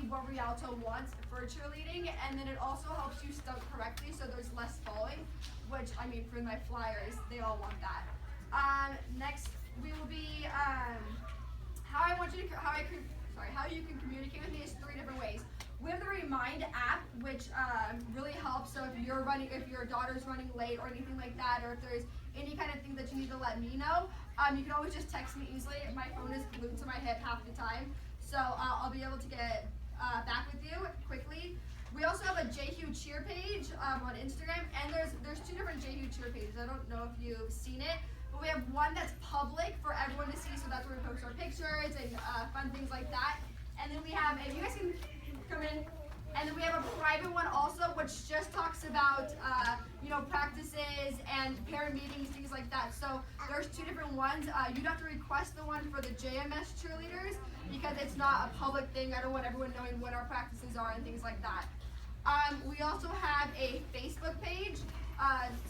what Rialto wants for cheerleading, and then it also helps you stunt correctly, so there's less falling, which, I mean, for my flyers, they all want that. Next, we will be, how you can communicate with me is 3 different ways. We have the Remind app, which really helps. So if your daughter's running late or anything like that, or if there's any kind of thing that you need to let me know, you can always just text me easily. My phone is glued to my hip half the time, so I'll be able to get back with you quickly. We also have a JHU cheer page on Instagram, and there's 2 different JHU cheer pages. I don't know if you've seen it, but we have one that's public for everyone to see, so that's where we post our pictures and fun things like that. And then we have, if you guys can come in, and then we have a private one also, which just talks about practices and parent meetings, things like that. So there's 2 different ones. You'd have to request the one for the JMS cheerleaders because it's not a public thing. I don't want everyone knowing what our practices are and things like that. We also have a Facebook page,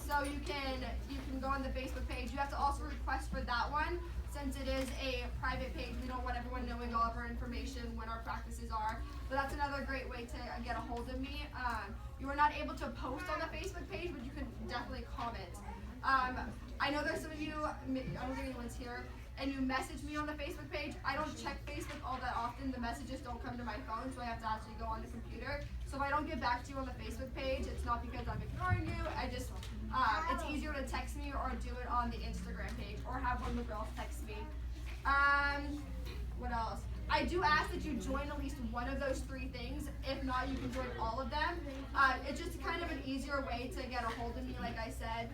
so you can go on the Facebook page. You have to also request for that one. Since it is a private page, we don't want everyone knowing all of our information when our practices are. But that's another great way to get a hold of me. You are not able to post on the Facebook page, but you can definitely comment. I know there's some of you, I don't think anyone's here, and you message me on the Facebook page. I don't check Facebook all that often. The messages don't come to my phone, so I have to actually go on the computer. So if I don't get back to you on the Facebook page, it's not because I'm ignoring you. It's easier to text me or do it on the Instagram page or have one of the girls text me. What else? I do ask that you join at least one of those 3 things. If not, you can join all of them. It's just kind of an easier way to get a hold of me, like I said.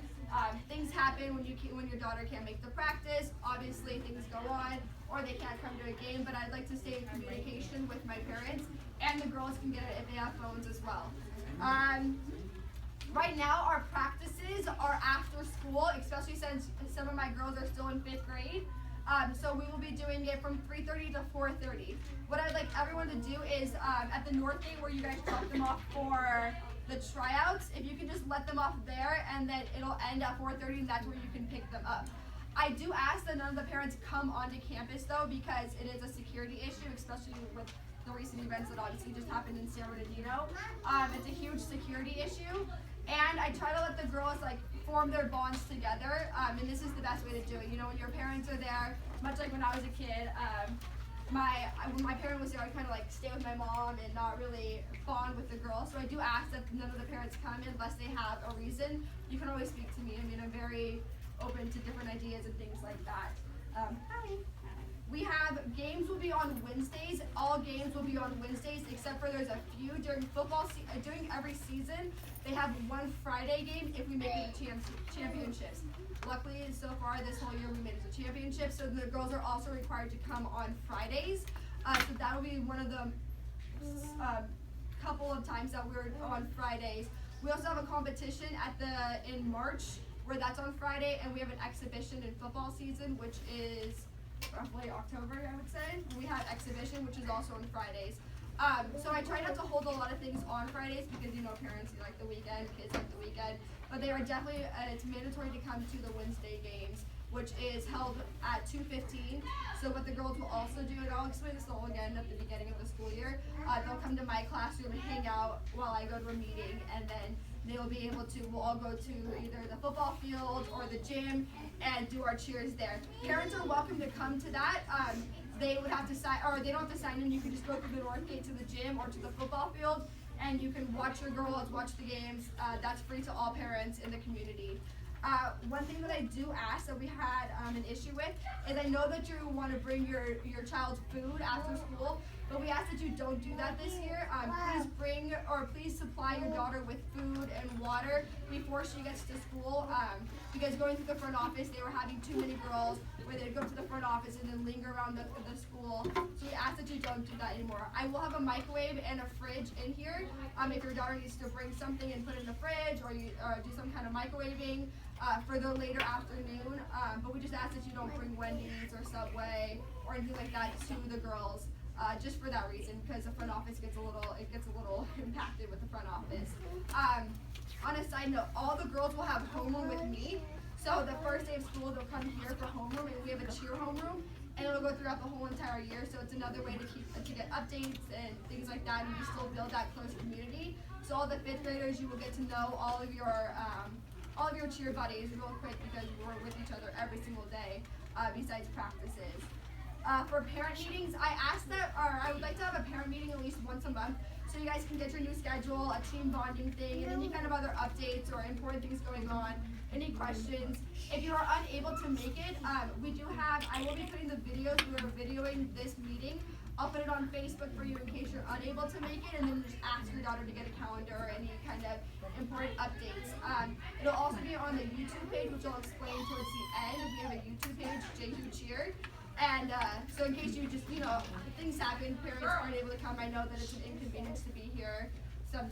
Things happen when your daughter can't make the practice. Obviously, things go on, or they can't come to a game. But I'd like to stay in communication with my parents, and the girls can get it if they have phones as well. Right now, our practices are after school, especially since some of my girls are still in 5th grade. So we will be doing it from 3:30 to 4:30. What I'd like everyone to do is at the North Gate where you guys drop them off for the tryouts, if you can just let them off there, and then it'll end at 4:30, and that's where you can pick them up. I do ask that none of the parents come onto campus though, because it is a security issue, especially with the recent events that obviously just happened in San Bernardino. It's a huge security issue, and I try to let the girls form their bonds together, and this is the best way to do it. When your parents are there, much like when I was a kid, when my parent was there, I'd kind of stay with my mom and not really bond with the girls. So I do ask that none of the parents come unless they have a reason. You can always speak to me. I'm very open to different ideas and things like that. Hi. We have games will be on Wednesdays. All games will be on Wednesdays, except for there's a few during football. During every season, they have one Friday game if we make it to championships. Luckily, so far this whole year we made it to championships, so the girls are also required to come on Fridays. So that will be one of the couple of times that we're on Fridays. We also have a competition in March where that's on Friday, and we have an exhibition in football season, which is roughly October, I would say. We have exhibition, which is also on Fridays. So I try not to hold a lot of things on Fridays because parents like the weekend, kids like the weekend. But they are definitely, it's mandatory to come to the Wednesday games, which is held at 2:15. So what the girls will also do, and I'll explain this all again at the beginning of the school year, they'll come to my classroom and hang out while I go to a meeting, and then we'll all go to either the football field or the gym and do our cheers there. Parents are welcome to come to that. They would have to sign, or they don't have to sign in. You can just go through the North Gate to the gym or to the football field, and you can watch your girls, watch the games. That's free to all parents in the community. One thing that I do ask that we had an issue with is I know that you want to bring your child's food after school, but we ask that you don't do that this year. Please supply your daughter with food and water before she gets to school, because going through the front office, they were having too many girls where they'd go to the front office and then linger around the school. So we ask that you don't do that anymore. I will have a microwave and a fridge in here. If your daughter needs to bring something and put it in the fridge, or do some kind of microwaving for the later afternoon, but we just ask that you don't bring Wendy's or Subway or anything like that to the girls. Just for that reason, because the front office gets a little impacted with the front office. On a side note, all the girls will have homeroom with me. So the first day of school, they'll come here for homeroom, and we have a cheer homeroom. and it'll go throughout the whole entire year. So it's another way to get updates and things like that, and you still build that close community. So all the 5th graders, you will get to know all of your cheer buddies real quick because we're with each other every single day besides practices. For parent meetings, I would like to have a parent meeting at least once a month so you guys can get your new schedule, a team bonding thing, and any kind of other updates or important things going on, any questions. If you are unable to make it, I will be putting the videos, we are videoing this meeting. I'll put it on Facebook for you in case you're unable to make it, and then just ask your daughter to get a calendar or any kind of important updates. It'll also be on the YouTube page, which I'll explain towards the end. We have a YouTube page, JU Cheer. And so in case you just, things happen, parents aren't able to come, I know that it's an inconvenience to be here for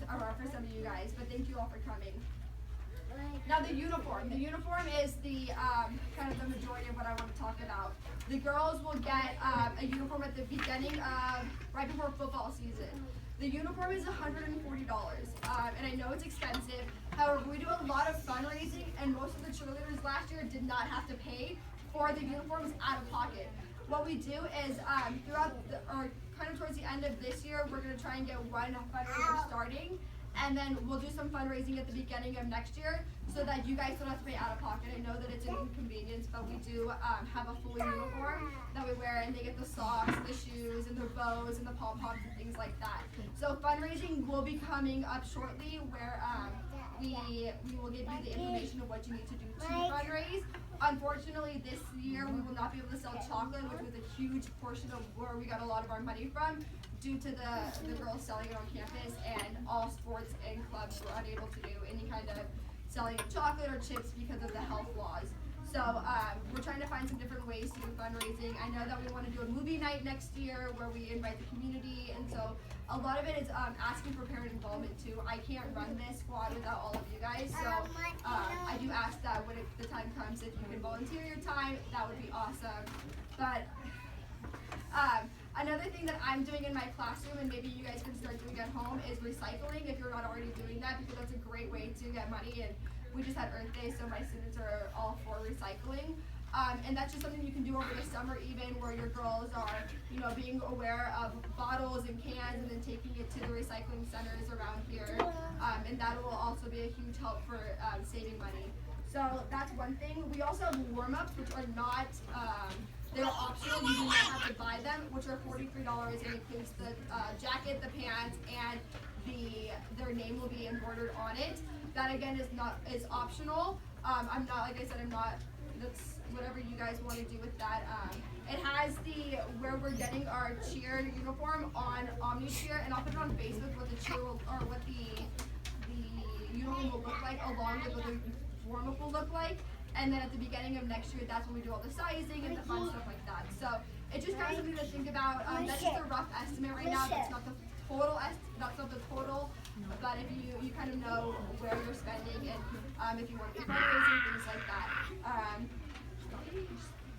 some of you guys, but thank you all for coming. Now the uniform. The uniform is the kind of the majority of what I want to talk about. The girls will get a uniform at the beginning of, right before football season. The uniform is $140, and I know it's expensive. However, we do a lot of fundraising, and most of the cheerleaders last year did not have to pay for the uniforms out of pocket. What we do is towards the end of this year, we're going to try and get one fundraiser starting, and then we'll do some fundraising at the beginning of next year so that you guys don't have to pay out of pocket. I know that it's an inconvenience, but we do have a full uniform that we wear, and they get the socks, the shoes, and the bows, and the pom-poms, and things like that. So fundraising will be coming up shortly where we will give you the information of what you need to do to fundraise. Unfortunately, this year we will not be able to sell chocolate, which was a huge portion of where we got a lot of our money from, due to the girls selling it on campus, and all sports and clubs were unable to do any kind of selling of chocolate or chips because of the health laws. So we're trying to find some different ways to do fundraising. I know that we want to do a movie night next year where we invite the community, and so a lot of it is asking for parent involvement too. I can't run this squad without all of you guys, so I do ask that when the time comes, if you can volunteer your time, that would be awesome. But another thing that I'm doing in my classroom, and maybe you guys can start doing at home, is recycling if you're not already doing that, because that's a great way to get money. And we just had Earth Day, so my students are all for recycling. And that's just something you can do over the summer even, where your girls are, being aware of bottles and cans and then taking it to the recycling centers around here. And that will also be a huge help for saving money. So that's one thing. We also have warm-ups, which are not, they're optional. You do not have to buy them, which are $43, and includes the jacket, the pants, and their name will be embroidered on it. That again is optional. That's whatever you guys want to do with that. It has where we're getting our cheer uniform on OmniCheer, and I'll put it on Facebook what the uniform will look like, along with what the warm-up will look like. And then at the beginning of next year, that's when we do all the sizing and the fun stuff like that. So it's just kind of something to think about. That's just a rough estimate right now. That's not the total. But if you kind of know where you're spending, and if you want to be fundraising, things like that.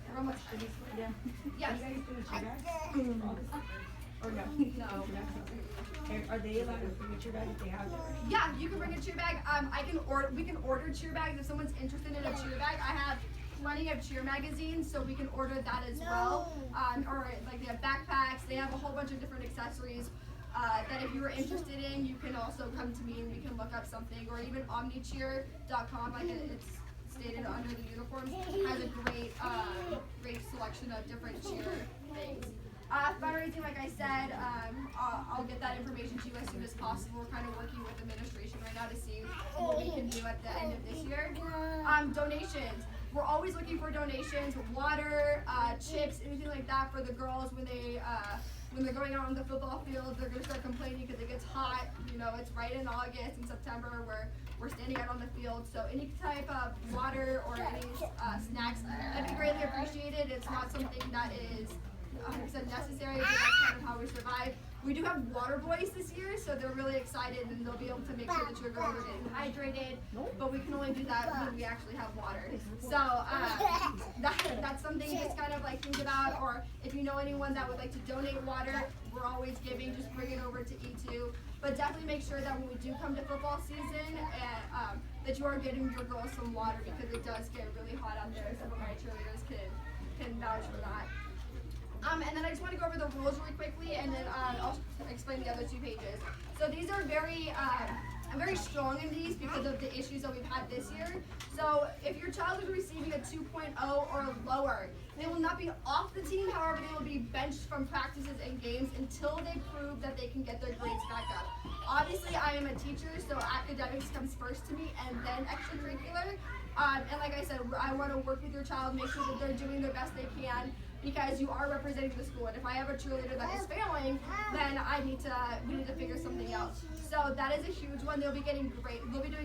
We're almost done. Yeah. Yes. Are you guys doing cheer bags? Or no? No. Are they allowed to bring a cheer bag if they have it? Yeah, you can bring a cheer bag. We can order cheer bags if someone's interested in a cheer bag. I have plenty of cheer magazines, so we can order that as well. Or like they have backpacks. They have a whole bunch of different accessories that if you were interested in, you can also come to me and we can look up something. Or even omnicheer.com, like it's stated under the uniforms, has a great selection of different cheer things. Fundraising, like I said, I'll get that information to you as soon as possible. We're kind of working with administration right now to see what we can do at the end of this year. Donations. We're always looking for donations, water, chips, anything like that for the girls when they're going out on the football field. They're going to start complaining because it gets hot. It's right in August and September where we're standing out on the field. So any type of water or any snacks, that'd be greatly appreciated. It's not something that is 100% necessary, but that's kind of how we survive. We do have water boys this year, so they're really excited, and they'll be able to make sure that your girls are getting hydrated, but we can only do that when we actually have water. So that's something to just kind of like think about, or if you know anyone that would like to donate water, we're always giving, just bring it over to E2. But definitely make sure that when we do come to football season, that you are getting your girls some water, because it does get really hot out there. Some of my cheerleaders can vouch for that. And then I just want to go over the rules really quickly, and then I'll explain the other 2 pages. So these are I'm very strong in these because of the issues that we've had this year. So if your child is receiving a 2.0 or lower, they will not be off the team. However, they will be benched from practices and games until they prove that they can get their grades back up. Obviously, I am a teacher, so academics comes first to me and then extracurricular. And like I said, I want to work with your child, make sure that they're doing the best they can, because you are representing the school. And if I have a cheerleader that is failing, then we need to figure something out. So that is a huge one. They'll be doing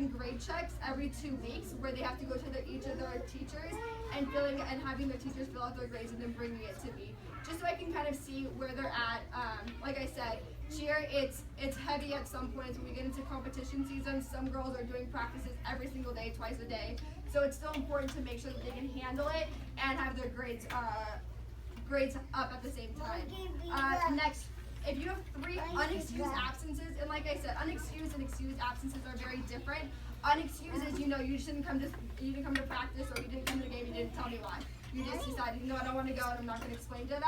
grade checks every 2 weeks, where they have to go to each of their teachers and having their teachers fill out their grades and then bringing it to me, just so I can kind of see where they're at. Like I said, cheer, it's heavy at some points. When we get into competition season, some girls are doing practices every single day, twice a day. So it's still important to make sure that they can handle it and have their grades up at the same time. Next, if you have 3 unexcused absences, and like I said, unexcused and excused absences are very different. Unexcused is, you didn't come to practice, or you didn't come to the game, you didn't tell me why. You just decided, I don't want to go, and I'm not going to explain to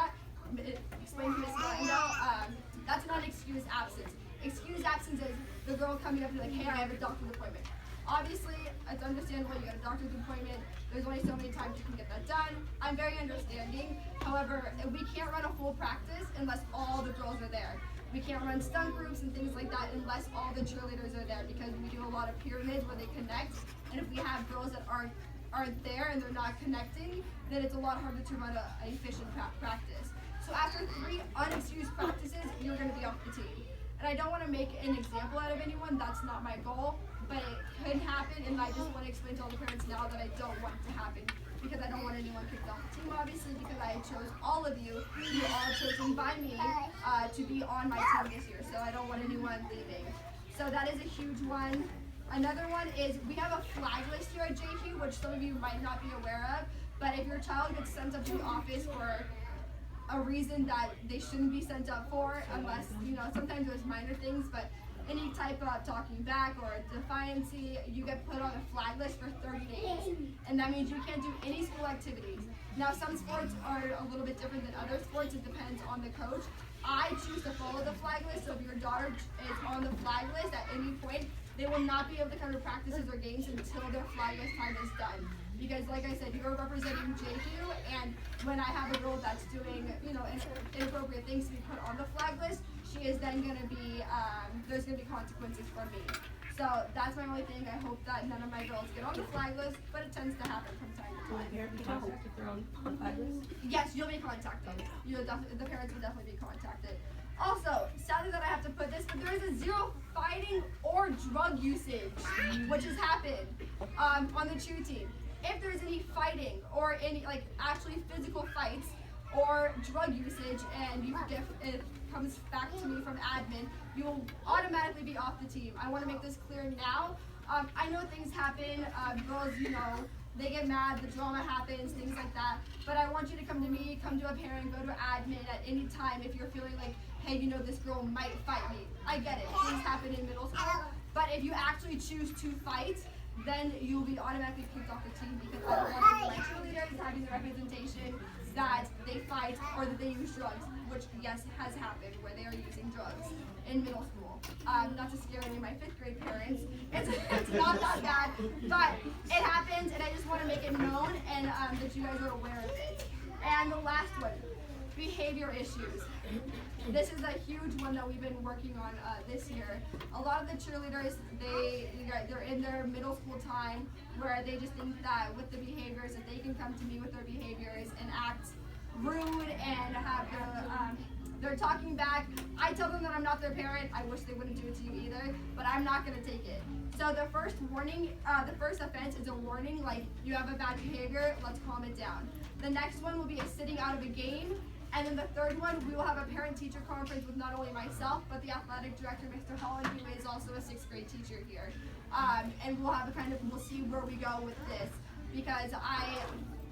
Miss Glenda. That's an unexcused absence. Excused absence is the girl coming up and like, hey, I have a doctor's appointment. Obviously, it's understandable, you got a doctor's appointment, there's only so many times you can get that done. I'm very understanding. However, we can't run a full practice unless all the girls are there. We can't run stunt groups and things like that unless all the cheerleaders are there, because we do a lot of pyramids where they connect, and if we have girls that aren't there and they're not connecting, then it's a lot harder to run an efficient practice. So after 3 unexcused practices, you're going to be off the team. And I don't want to make an example out of anyone, that's not my goal, but it could happen, and I just want to explain to all the parents now that I don't want it to happen, because I don't want anyone kicked off the team, obviously, because I chose all of you. You all chosen by me to be on my team this year, so I don't want anyone leaving. So that is a huge one. Another one is we have a flag list here at JQ, which some of you might not be aware of, but if your child gets sent up to the office for a reason that they shouldn't be sent up for, unless, sometimes there's minor things, but any type of talking back or defiancy, you get put on a flag list for 30 days. And that means you can't do any school activities. Now, some sports are a little bit different than other sports. It depends on the coach. I choose to follow the flag list, so if your daughter is on the flag list at any point, they will not be able to come to practices or games until their flag list time is done. Because like I said, you're representing JQ, and when I have a girl that's doing, inappropriate things to be put on the flag list, she is then going to be, there's going to be consequences for me. So that's my only thing. I hope that none of my girls get on the flag list, but it tends to happen from time to time. Will the parent be contacted if they're on flag list? Yes, you'll be contacted. The parents will definitely be contacted. Also, sadly that I have to put this, but there is a 0 fighting or drug usage, which has happened on the cheer team. If there's any fighting or any actually physical fights or drug usage, and it comes back to me from admin, you will automatically be off the team. I want to make this clear now. I know things happen, girls, they get mad, the drama happens, things like that. But I want you to come to me, come to a parent, go to admin at any time if you're feeling like, hey, this girl might fight me. I get it, things happen in middle school. But if you actually choose to fight, then you'll be automatically kicked off the team, because I don't want my cheerleaders having the representation that they fight or that they use drugs, which yes has happened where they are using drugs in middle school. Not to scare any of my 5th grade parents, it's not that bad, but it happens, and I just want to make it known and that you guys are aware of it. And the last one, behavior issues. This is a huge one that we've been working on this year. A lot of the cheerleaders, they're in their middle school time where they just think that with the behaviors that they can come to me with their behaviors and act rude and have they're talking back. I tell them that I'm not their parent. I wish they wouldn't do it to you either, but I'm not going to take it. So the first warning, the first offense is a warning, like you have a bad behavior, let's calm it down. The next one will be a sitting out of a game. And then the third one, we will have a parent-teacher conference with not only myself, but the athletic director, Mr. Holland, who is also a 6th grade teacher here. And we'll have we'll see where we go with this, because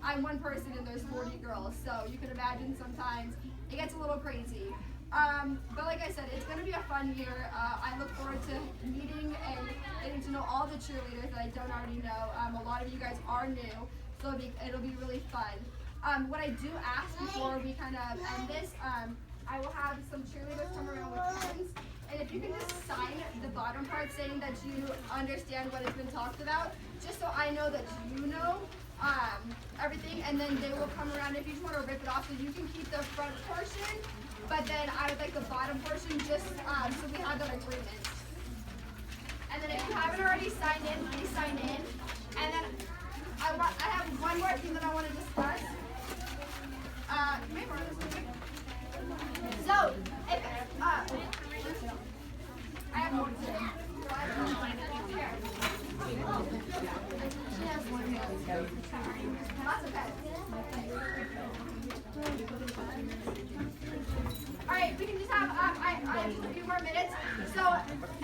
I'm one person and there's 40 girls, so you can imagine sometimes it gets a little crazy. But like I said, it's going to be a fun year. I look forward to meeting and getting to know all the cheerleaders that I don't already know. A lot of you guys are new, so it'll be really fun. What I do ask before we kind of end this, I will have some cheerleaders come around with pens, and if you can just sign the bottom part saying that you understand what has been talked about, just so I know that you know everything, and then they will come around. If you just want to rip it off, so you can keep the front portion, but then I would like the bottom portion just so we have that agreement. And then if you haven't already signed in, please sign in. And then I have one more thing that I want to discuss. So, if I have more to say. That's okay. Alright, we can just have I have just a few more minutes. So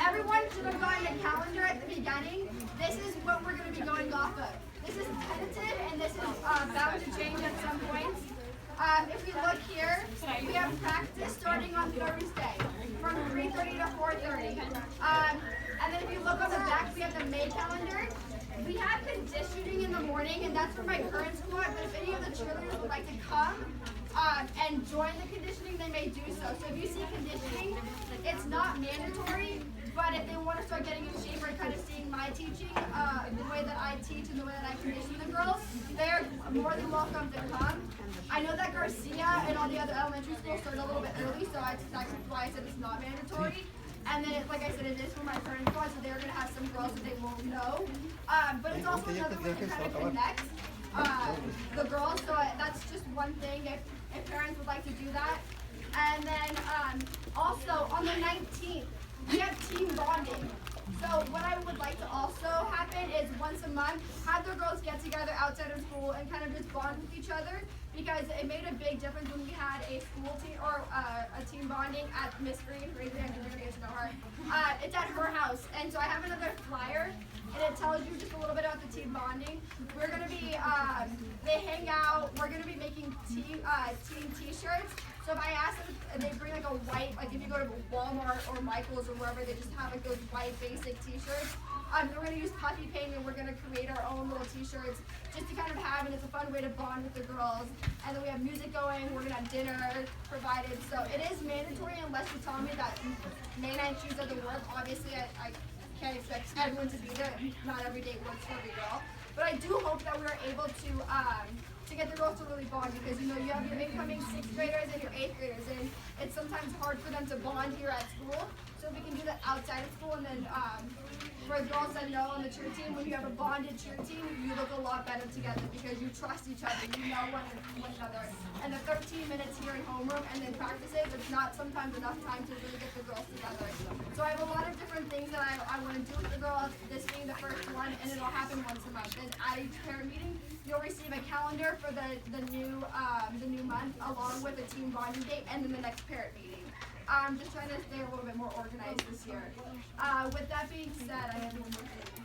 everyone should have gotten a calendar at the beginning. This is what we're going to be going off of. This is tentative and this is bound to change at some point. If we look here, we have practice starting on Thursday from 3:30 to 4:30. And then if you look on the back, we have the May calendar. We have conditioning in the morning, and that's for my current squad, but if any of the cheerleaders would like to come and join the conditioning, they may do so. So if you see conditioning, it's not mandatory, but if they want to start getting in shape or kind of seeing my teaching, the way that I teach and the way that I condition the girls, they're more than welcome to come. I know that Garcia and all the other elementary schools start a little bit early, so that's why I said it's not mandatory. And then, like I said, it is for my current squad, so they're going to have some girls that they won't know. But it's also another way to kind of connect the girls, so that's just one thing if parents would like to do that. And then also on the 19th, we have team bonding. So what I would like to also happen is once a month, have the girls get together outside of school and kind of just bond with each other, because it made a big difference when we had a school team or a team bonding at Miss Green. Raise your hand, you're gonna get to know her. It's at her house, and so I have another flyer, and it tells you just a little bit about the team bonding. We're gonna be, they hang out. We're gonna be making team T-shirts. So if I ask them, they bring like a white, like if you go to Walmart or Michael's or wherever, they just have like those white basic T-shirts. We're going to use puffy paint and we're going to create our own little T-shirts just to kind of have, and it's a fun way to bond with the girls. And then we have music going, we're going to have dinner provided. So it is mandatory unless you tell me that May 9th shoes doesn't work. Obviously, I can't expect everyone to be there. Not every day works for every girl. But I do hope that we are able to get the girls to really bond, because you know you have your incoming 6th graders and your 8th graders, and it's sometimes hard for them to bond here at school. So if we can do that outside of school, and then for girls that know on the cheer team, when you have a bonded cheer team, you look a lot better together because you trust each other, you know one another. And the 13 minutes here in homeroom and then practices, it's not sometimes enough time to really get the girls together. So I have a lot of different things that I want to do with the girls, this being the first one, and it'll happen once a month. And at each parent meeting, you'll receive a calendar for the new month, along with a team bonding date, and then the next parent meeting. I'm just trying to stay a little bit more organized this year. With that being said, I have one more thing.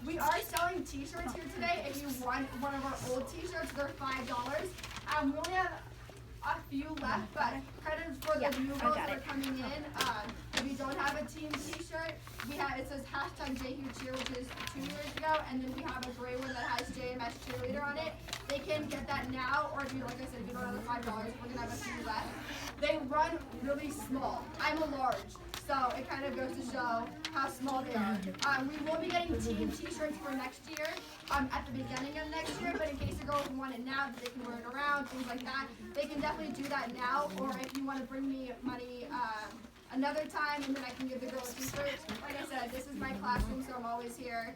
We are selling T-shirts here today. If you want one of our old T-shirts, they're $5. We only have a few left, but credit for the new girls that are coming in. If you don't have a team T-shirt, it says #JHuCheer, which is 2 years ago, and then we have a gray one that has JMS Cheerleader on it. They can get that now, or if you, like I said, if you don't have the $5, we're gonna have a few left. They run really small. I'm a large, so it kind of goes to show how small they are. We will be getting team T-shirts for next year, at the beginning of next year, but in case the girls want it now, that they can wear it around, things like that, they can definitely do that now, or if you want to bring me money another time, and then I can give the girls T-shirts. Like I said, this is my classroom, so I'm always here.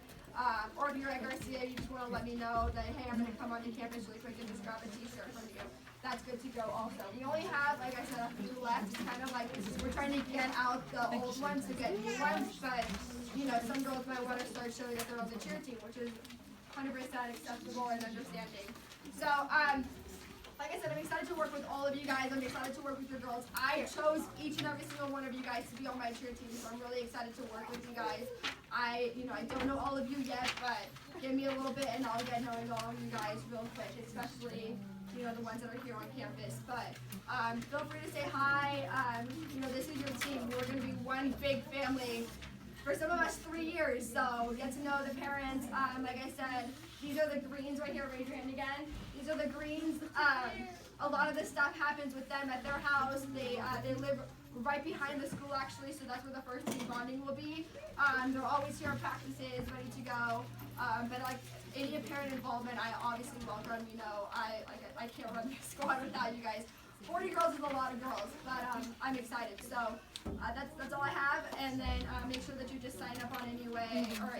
Or if you're at Garcia, you just want to let me know that, hey, I'm going to come onto campus really quick and just grab a T-shirt from you. That's good to go also. We only have, like I said, a few left. It's kind of like we're trying to get out the old ones to get new ones, but, you know, some girls might want to start showing that they're on the cheer team, which is 100% acceptable and understanding. So, like I said, I'm excited to work with all of you guys. I'm excited to work with your girls. I chose each and every single one of you guys to be on my cheer team, so I'm really excited to work with you guys. I don't know all of you yet, but give me a little bit and I'll get knowing all of you guys real quick, especially, you know, the ones that are here on campus. But feel free to say hi. You know, this is your team. We're going to be one big family for some of us 3 years. So get to know the parents. Like I said, these are the greens right here. Raise your hand again. These are the greens. A lot of this stuff happens with them at their house. They live right behind the school actually, so that's where the first team bonding will be. They're always here at practices, ready to go. But like any parent involvement, I obviously welcome. You know, I can't run this squad without you guys. 40 girls is a lot of girls, but I'm excited. So that's all I have. And then make sure that you just sign up on Anyway or